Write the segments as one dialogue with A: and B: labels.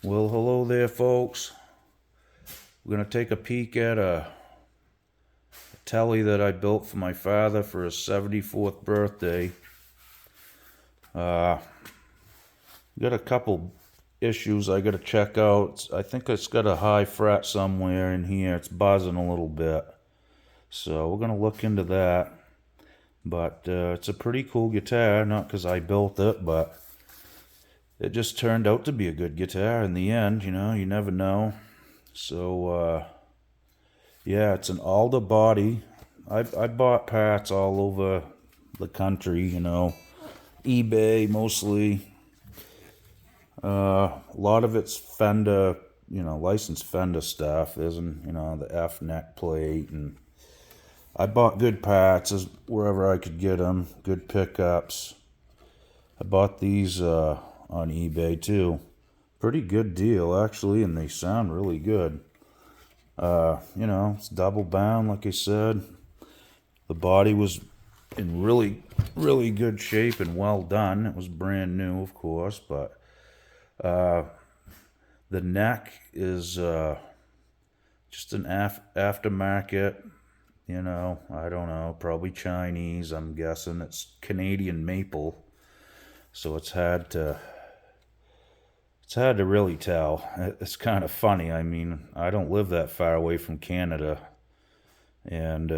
A: Well, hello there, folks. We're going to take a peek at a tele that I built for my father for his 74th birthday. Got a couple issues I got to check out. I think it's got a high fret somewhere in here. It's buzzing a little bit. So we're going to look into that. But it's a pretty cool guitar, not because I built it, but it just turned out to be a good guitar in the end. You never know. So, yeah, it's an Alda body. I bought parts all over the country, eBay mostly. A lot of it's Fender, licensed Fender stuff. There's the F neck plate, and I bought good parts wherever I could get them, good pickups. I bought these on eBay too. Pretty good deal actually, and they sound really good. It's double bound, like I said. The body was in really, really good shape and well done. It was brand new, of course, but the neck is just an aftermarket. I don't know, probably Chinese. I'm guessing it's Canadian maple, so it's hard to really tell. It's kind of funny. I mean, I don't live that far away from Canada, and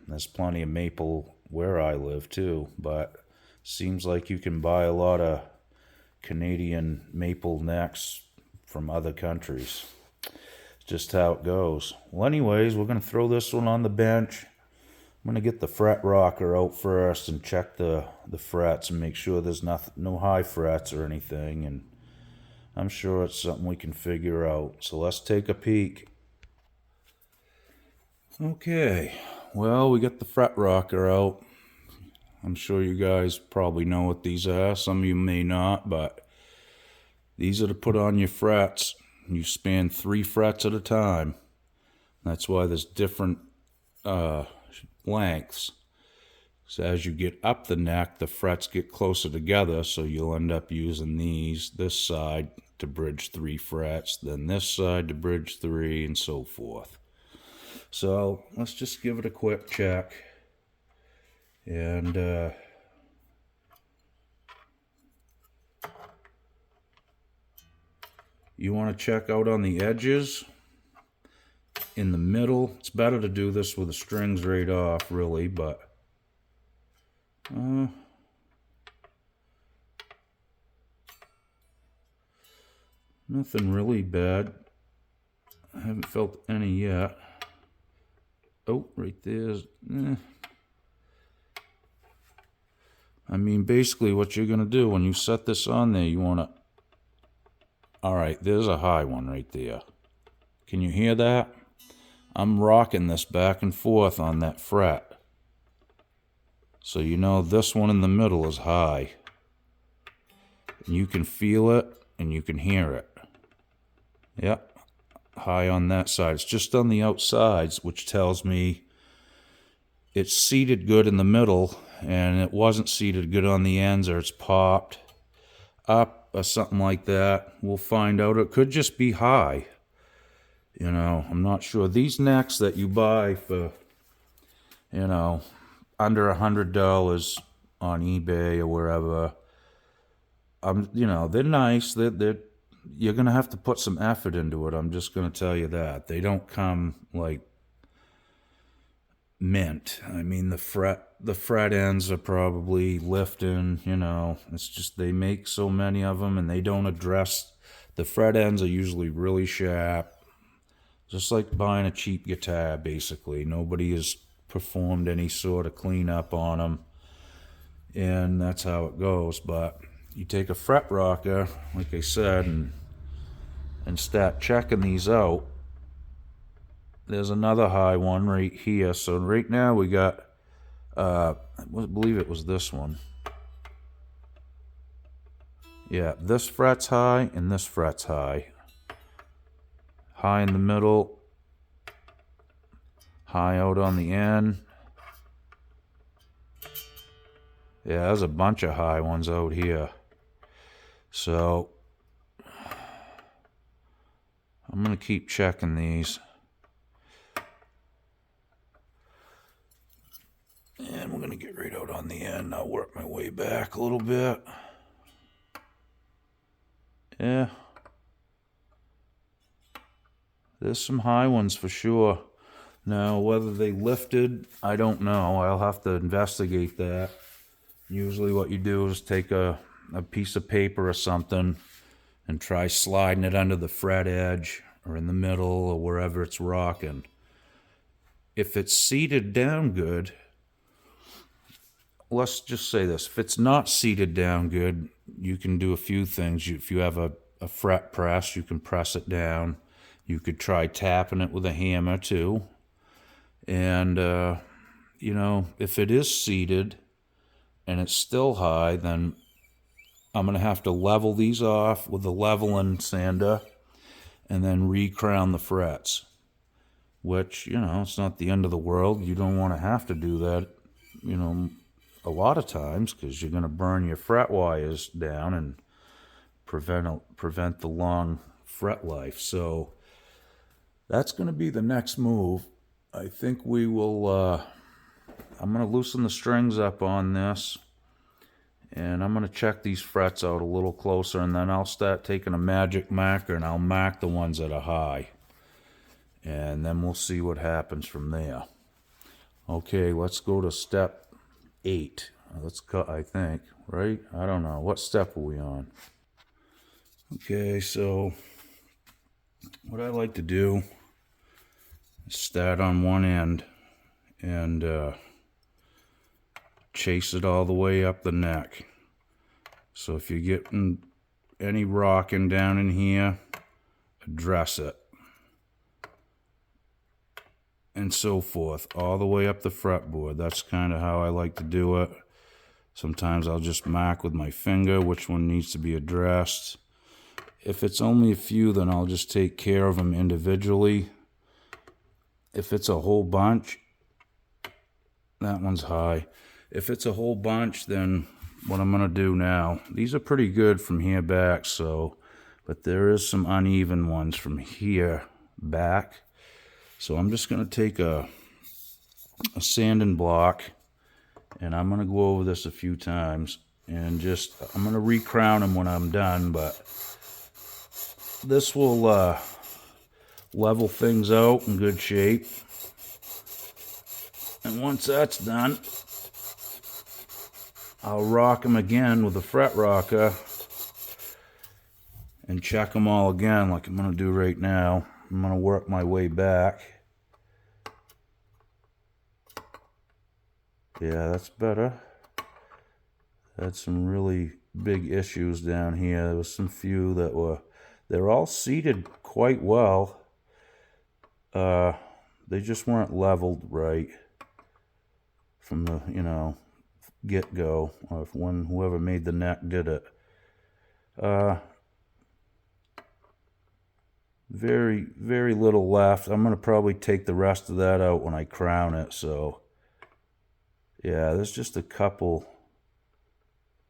A: there's plenty of maple where I live too, but seems like you can buy a lot of Canadian maple necks from other countries. Just how it goes. Well, anyways, we're going to throw this one on the bench. I'm going to get the fret rocker out first and check the frets and make sure there's no high frets or anything, and I'm sure it's something we can figure out. So let's take a peek. Okay, well, we got the fret rocker out. I'm sure you guys probably know what these are. Some of you may not, but these are to put on your frets. You span 3 frets at a time. That's why there's different lengths. So as you get up the neck, the frets get closer together, so you'll end up using this side to bridge 3 frets, then this side to bridge 3, and so forth. So let's just give it a quick check. And you want to check out on the edges. In the middle, it's better to do this with the strings right off, really, but nothing really bad. I haven't felt any yet. Oh, right there's... I mean, basically what you're going to do when you set this on there, you want to... Alright, there's a high one right there. Can you hear that? I'm rocking this back and forth on that fret. So this one in the middle is high. And you can feel it and you can hear it. Yep, high on that side. It's just on the outsides, which tells me it's seated good in the middle, and it wasn't seated good on the ends, or it's popped up or something like that. We'll find out. It could just be high. I'm not sure. These necks that you buy for, under $100 on eBay or wherever, they're nice. You're going to have to put some effort into it. I'm just going to tell you that. They don't come like mint. I mean, the fret ends are probably lifting, it's just they make so many of them, and they don't address, the fret ends are usually really sharp. Just like buying a cheap guitar, basically. Nobody has performed any sort of cleanup on them, and that's how it goes. But you take a fret rocker, like I said, and start checking these out. There's another high one right here. So right now we got, I believe it was this one. Yeah, this fret's high and this fret's high. High in the middle, high out on the end. Yeah, there's a bunch of high ones out here. So to keep checking these. And we're going to get right out on the end. I'll work my way back a little bit. Yeah. There's some high ones for sure. Now, whether they lifted, I don't know. I'll have to investigate that. Usually what you do is take a piece of paper or something and try sliding it under the fret edge or in the middle or wherever it's rocking. If it's seated down good, let's just say this. If it's not seated down good, you can do a few things. If you have a fret press, you can press it down. You could try tapping it with a hammer too. And, you know, if it is seated and it's still high, then I'm going to have to level these off with a leveling sander and then re-crown the frets. Which, you know, it's not the end of the world. You don't want to have to do that, you know, a lot of times, because you're going to burn your fret wires down and prevent the long fret life. So that's going to be the next move. I think we will, I'm going to loosen the strings up on this, and I'm going to check these frets out a little closer, and then I'll start taking a magic marker and I'll mark the ones that are high. And then we'll see what happens from there. Okay, let's go to step 8. Let's cut, I think, right? I don't know. What step are we on? Okay, so what I like to do is start on one end and chase it all the way up the neck. So if you're getting any rocking down in here, address it. And so forth, all the way up the fretboard. That's kind of how I like to do it. Sometimes I'll just mark with my finger which one needs to be addressed. If it's only a few, then I'll just take care of them individually. If it's a whole bunch, that one's high. If it's a whole bunch, then what I'm going to do now, these are pretty good from here back, so, but there is some uneven ones from here back. So I'm just going to take a sanding block, and I'm going to go over this a few times, and just, I'm going to re-crown them when I'm done, but this will level things out in good shape. And once that's done, I'll rock them again with a fret rocker and check them all again like I'm going to do right now. I'm going to work my way back. Yeah, that's better. Had some really big issues down here. There was some few that were, they're all seated quite well. They just weren't leveled right from the, you know, get-go, or when whoever made the neck did it. Very, very little left. I'm going to probably take the rest of that out when I crown it. So, yeah, there's just a couple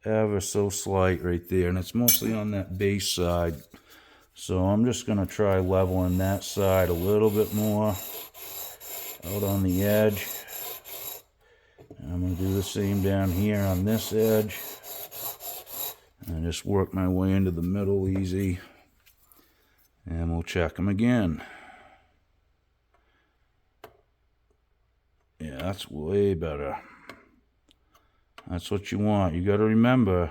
A: ever so slight right there. And it's mostly on that base side. So I'm just going to try leveling that side a little bit more out on the edge. And I'm going to do the same down here on this edge. And just work my way into the middle easy. And we'll check them again. Yeah, that's way better. That's what you want. You got to remember,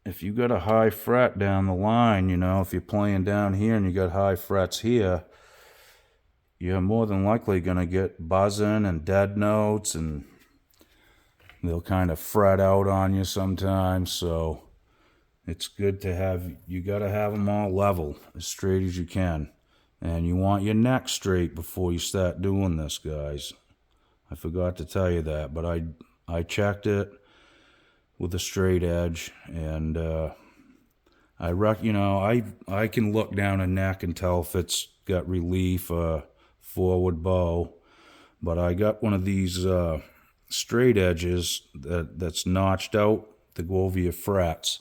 A: if you got a high fret down the line, you know, if you're playing down here and you got high frets here, you're more than likely going to get buzzing and dead notes, and they'll kind of fret out on you sometimes. So it's good to have, you got to have them all level, as straight as you can. And you want your neck straight before you start doing this, guys. I forgot to tell you that, but I checked it with a straight edge, and I can look down a neck and tell if it's got relief, forward bow. But I got one of these straight edges that's notched out to go over your frets.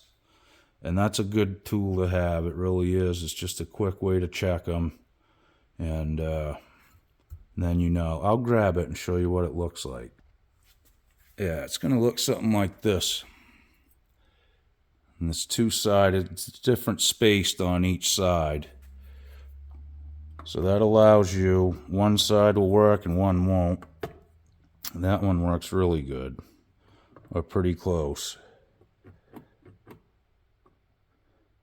A: And that's a good tool to have. It really is. It's just a quick way to check them. And then you know. I'll grab it and show you what it looks like. Yeah, it's going to look something like this. And it's two-sided. It's different spaced on each side. So that allows you, one side will work and one won't. And that one works really good. Or pretty close.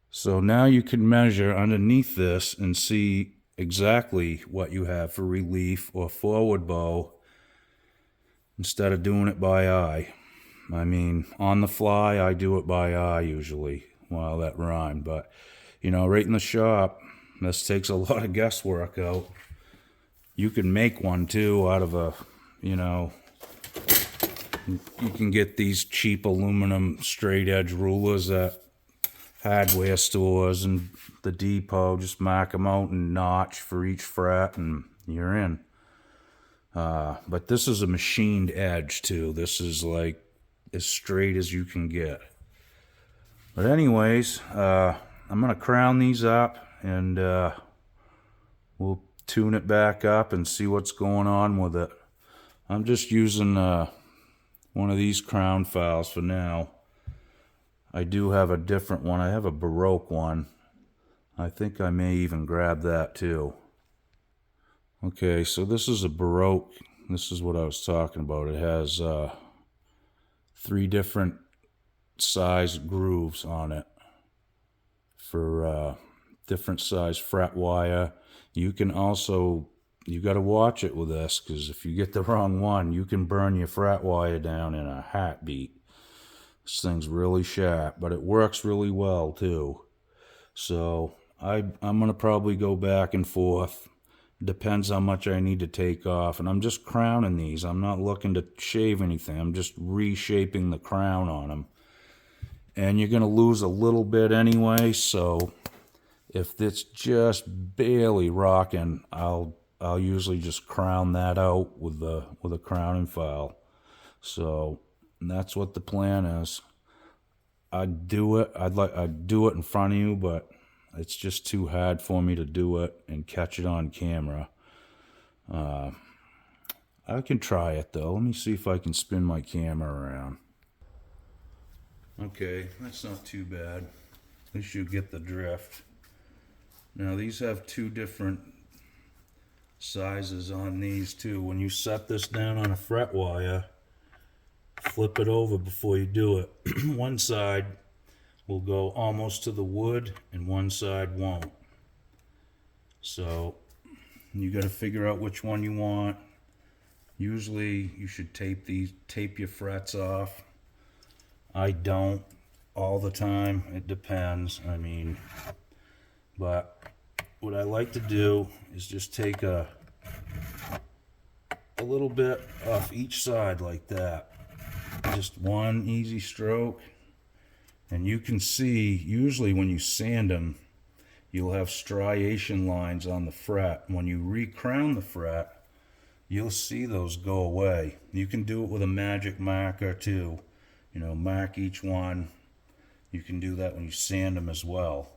A: So now you can measure underneath this and see exactly what you have for relief or forward bow instead of doing it by eye. I mean, on the fly, I do it by eye usually. Well, that rhymed, but you know, right in the shop, this takes a lot of guesswork out. You can make one too out of a, you know, you can get these cheap aluminum straight edge rulers at hardware stores and the depot. Just mark them out and notch for each fret and you're in. But this is a machined edge too. This is like as straight as you can get. But anyways, I'm gonna crown these up and we'll tune it back up and see what's going on with it. I'm just using one of these crown files for now. I do have a different one. I have a Baroque one. I think I may even grab that too. Okay, so this is a Baroque. This is what I was talking about. It has 3 different size grooves on it for different size fret wire. You can also, you got to watch it with this, because if you get the wrong one, you can burn your fret wire down in a heartbeat. This thing's really sharp, but it works really well too. So I'm gonna probably go back and forth. Depends how much I need to take off, and I'm just crowning these. I'm not looking to shave anything. I'm just reshaping the crown on them. And you're gonna lose a little bit anyway, so if it's just barely rocking, I'll usually just crown that out with a crowning file. So that's what the plan is. I'd do it. I'd do it in front of you, but it's just too hard for me to do it and catch it on camera. I can try it though. Let me see if I can spin my camera around. Okay, that's not too bad. At least you get the drift. Now these have 2 different sizes on these too. When you set this down on a fret wire, flip it over before you do it. One side will go almost to the wood and one side won't. So you got to figure out which one you want. Usually you should tape your frets off. I don't all the time. It depends. I mean, but what I like to do is just take a little bit off each side like that. Just one easy stroke, and you can see usually when you sand them, you'll have striation lines on the fret. When you recrown the fret, you'll see those go away. You can do it with a magic marker too. You know, mark each one. You can do that when you sand them as well.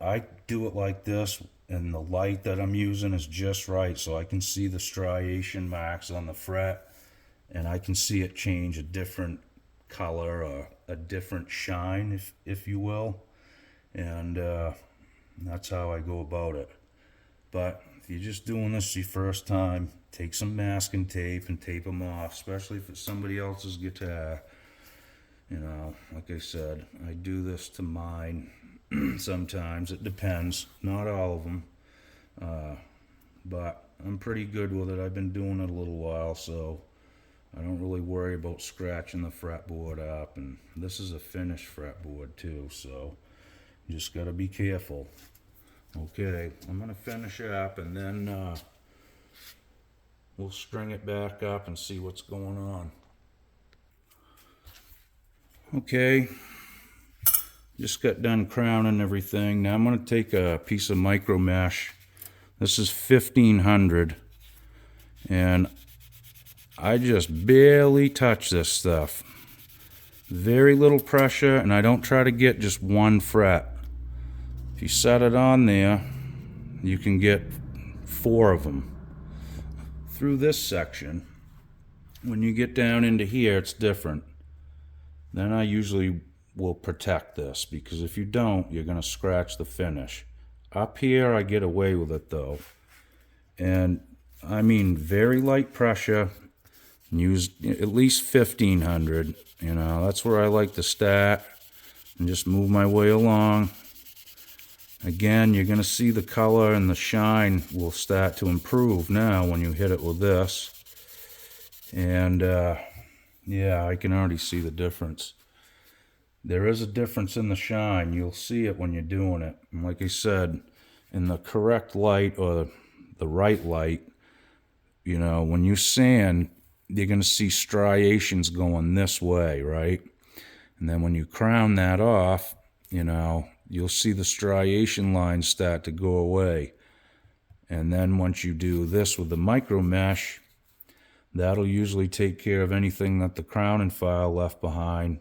A: I do it like this, and the light that I'm using is just right, so I can see the striation marks on the fret, and I can see it change a different color or a different shine, if you will. And that's how I go about it. But if you're just doing this your first time, take some masking tape and tape them off, especially if it's somebody else's guitar. You know, like I said, I do this to mine. Sometimes it depends, not all of them, but I'm pretty good with it. I've been doing it a little while, so I don't really worry about scratching the fretboard up. And this is a finished fretboard too, so you just got to be careful. Okay, I'm going to finish up, and then we'll string it back up and see what's going on. Okay, just got done crowning everything. Now I'm going to take a piece of micro mesh. This is 1500, and I just barely touch this stuff. Very little pressure, and I don't try to get just one fret. If you set it on there, you can get 4 of them. Through this section, when you get down into here, it's different. Then I usually will protect this, because if you don't, you're going to scratch the finish. Up here, I get away with it though. And I mean very light pressure. Use at least 1500. You know, that's where I like to start and just move my way along. Again, you're going to see the color and the shine will start to improve now when you hit it with this. And yeah, I can already see the difference. There is a difference in the shine. You'll see it when you're doing it. And like I said, in the correct light or the right light, you know, when you sand, you're going to see striations going this way, right? And then when you crown that off, you know, you'll see the striation lines start to go away. And then once you do this with the micro mesh, that'll usually take care of anything that the crowning file left behind.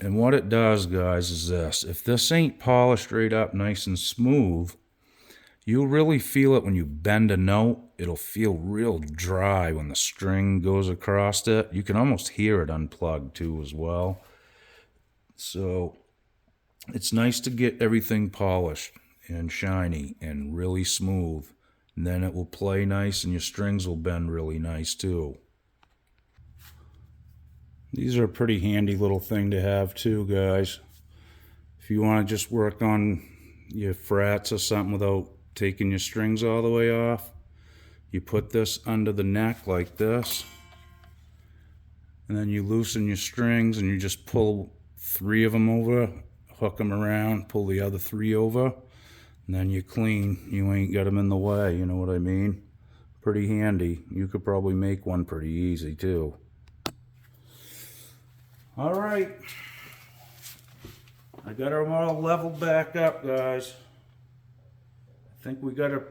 A: And what it does, guys, is this. If this ain't polished right up nice and smooth, you'll really feel it when you bend a note. It'll feel real dry when the string goes across it. You can almost hear it unplugged too as well. So it's nice to get everything polished and shiny and really smooth. And then it will play nice and your strings will bend really nice too. These are a pretty handy little thing to have too, guys. If you want to just work on your frets or something without taking your strings all the way off, you put this under the neck like this, and then you loosen your strings and you just pull 3 of them over, hook them around, pull the other 3 over, and then you're clean. You ain't got them in the way, you know what I mean? Pretty handy. You could probably make one pretty easy too. All right, I got them all leveled back up, guys. I think we got it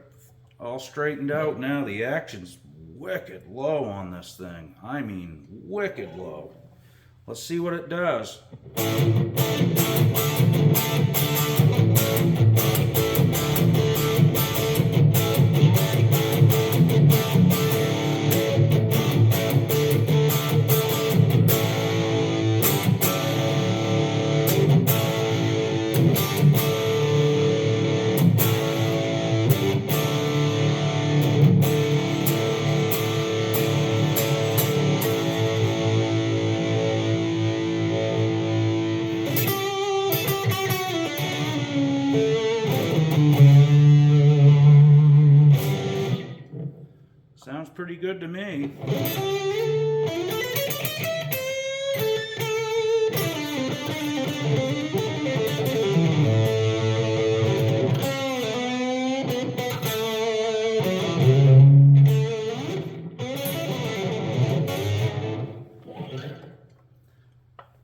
A: all straightened out now. The action's wicked low on this thing. I mean, wicked low. Let's see what it does. Sounds pretty good to me.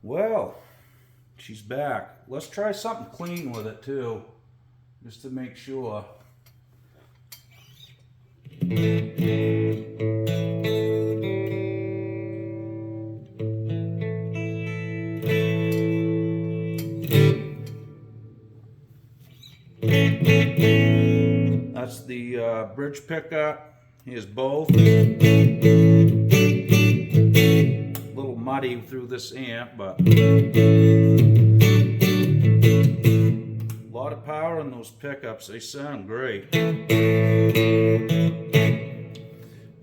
A: Well, she's back. Let's try something clean with it too, just to make sure. That's the bridge pickup. Here's both. A little muddy through this amp, but a lot of power in those pickups. They sound great.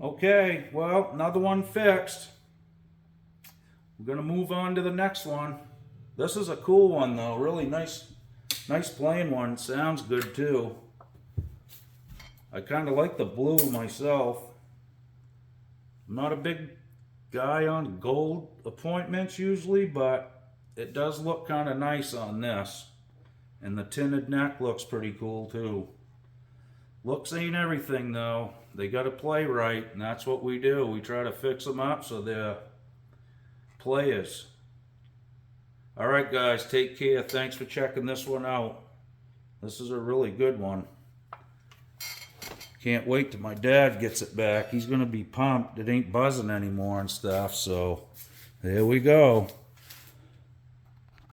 A: Okay, well, another one fixed. We're gonna move on to the next one. This is a cool one though, really nice plain one. Sounds good too. I kind of like the blue myself. I'm not a big guy on gold appointments usually, but it does look kind of nice on this. And the tinted neck looks pretty cool too. Looks ain't everything though. They got to play right, and that's what we do. We try to fix them up so they're players. All right, guys, take care. Thanks for checking this one out. This is a really good one. Can't wait till my dad gets it back. He's going to be pumped. It ain't buzzing anymore and stuff, so there we go.